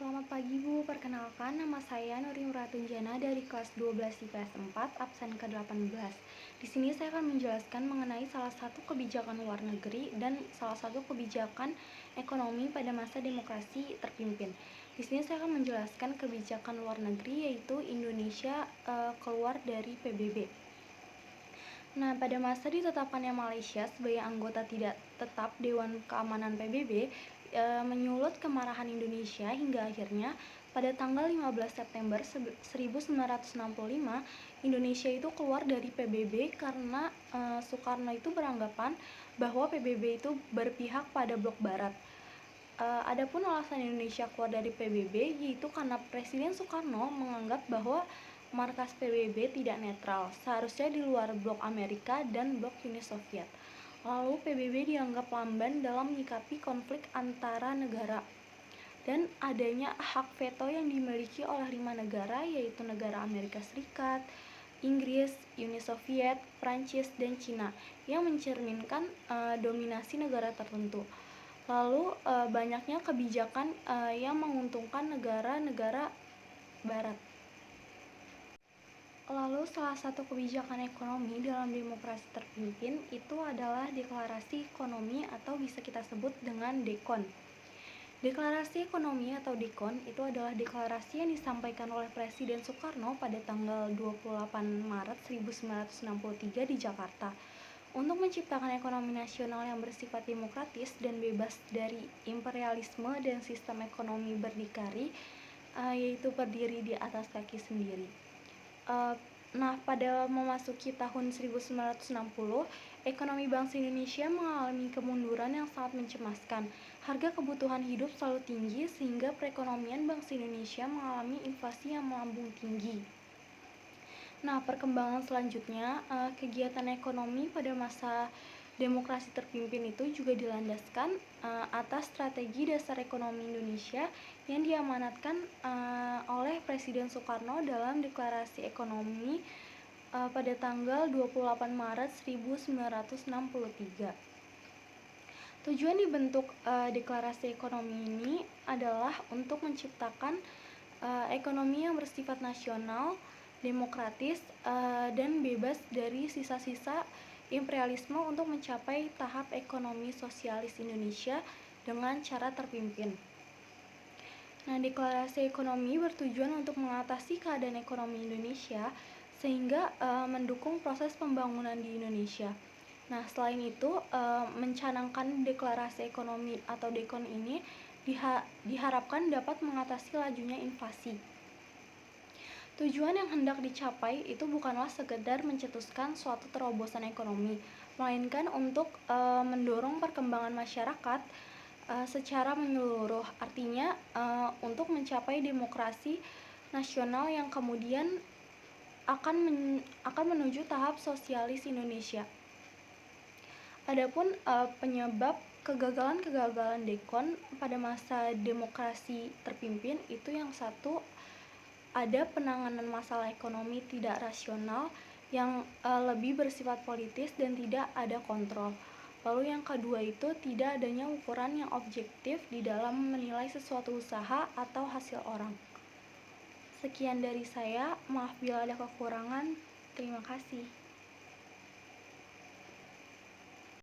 Selamat pagi Bu, perkenalkan nama saya Nuri Muratunjana dari kelas 12 IPS 4, absen ke-18. Di sini saya akan menjelaskan mengenai salah satu kebijakan luar negeri dan salah satu kebijakan ekonomi pada masa demokrasi terpimpin. Di sini saya akan menjelaskan kebijakan luar negeri yaitu Indonesia keluar dari PBB. Nah, pada masa ditetapkannya Malaysia sebagai anggota tidak tetap Dewan Keamanan PBB, menyulut kemarahan Indonesia hingga akhirnya pada tanggal 15 September 1965, Indonesia itu keluar dari PBB karena Soekarno itu beranggapan bahwa PBB itu berpihak pada blok barat. Adapun alasan Indonesia keluar dari PBB yaitu karena Presiden Soekarno menganggap bahwa markas PBB tidak netral, seharusnya di luar blok Amerika dan blok Uni Soviet. Lalu PBB dianggap lamban dalam menyikapi konflik antara negara dan adanya hak veto yang dimiliki oleh 5 negara yaitu negara Amerika Serikat, Inggris, Uni Soviet, Prancis, dan Cina yang mencerminkan dominasi negara tertentu. Lalu banyaknya kebijakan yang menguntungkan negara-negara barat. Lalu salah satu kebijakan ekonomi dalam demokrasi terpimpin itu adalah deklarasi ekonomi atau bisa kita sebut dengan DEKON. Deklarasi ekonomi atau DEKON itu adalah deklarasi yang disampaikan oleh Presiden Soekarno pada tanggal 28 Maret 1963 di Jakarta untuk menciptakan ekonomi nasional yang bersifat demokratis dan bebas dari imperialisme dan sistem ekonomi berdikari, yaitu berdiri di atas kaki sendiri. Nah, pada memasuki tahun 1960, ekonomi bangsa Indonesia mengalami kemunduran yang sangat mencemaskan. Harga kebutuhan hidup selalu tinggi sehingga perekonomian bangsa Indonesia mengalami inflasi yang melambung tinggi. Nah, perkembangan selanjutnya, kegiatan ekonomi pada masa demokrasi terpimpin itu juga dilandaskan atas strategi dasar ekonomi Indonesia yang diamanatkan oleh Presiden Soekarno dalam deklarasi ekonomi pada tanggal 28 Maret 1963. Tujuan dibentuk deklarasi ekonomi ini adalah untuk menciptakan ekonomi yang bersifat nasional, demokratis, dan bebas dari sisa-sisa imperialisme untuk mencapai tahap ekonomi sosialis Indonesia dengan cara terpimpin. Nah, deklarasi ekonomi bertujuan untuk mengatasi keadaan ekonomi Indonesia sehingga mendukung proses pembangunan di Indonesia. Nah, selain itu, mencanangkan deklarasi ekonomi atau DEKON ini diharapkan dapat mengatasi lajunya inflasi. Tujuan yang hendak dicapai itu bukanlah sekedar mencetuskan suatu terobosan ekonomi, melainkan untuk mendorong perkembangan masyarakat secara menyeluruh. Artinya untuk mencapai demokrasi nasional yang kemudian akan menuju tahap sosialis Indonesia. Adapun penyebab kegagalan DEKON pada masa demokrasi terpimpin itu yang satu, ada penanganan masalah ekonomi tidak rasional yang lebih bersifat politis dan tidak ada kontrol. Lalu yang kedua itu tidak adanya ukuran yang objektif di dalam menilai sesuatu usaha atau hasil orang. Sekian dari saya, maaf bila ada kekurangan. Terima kasih.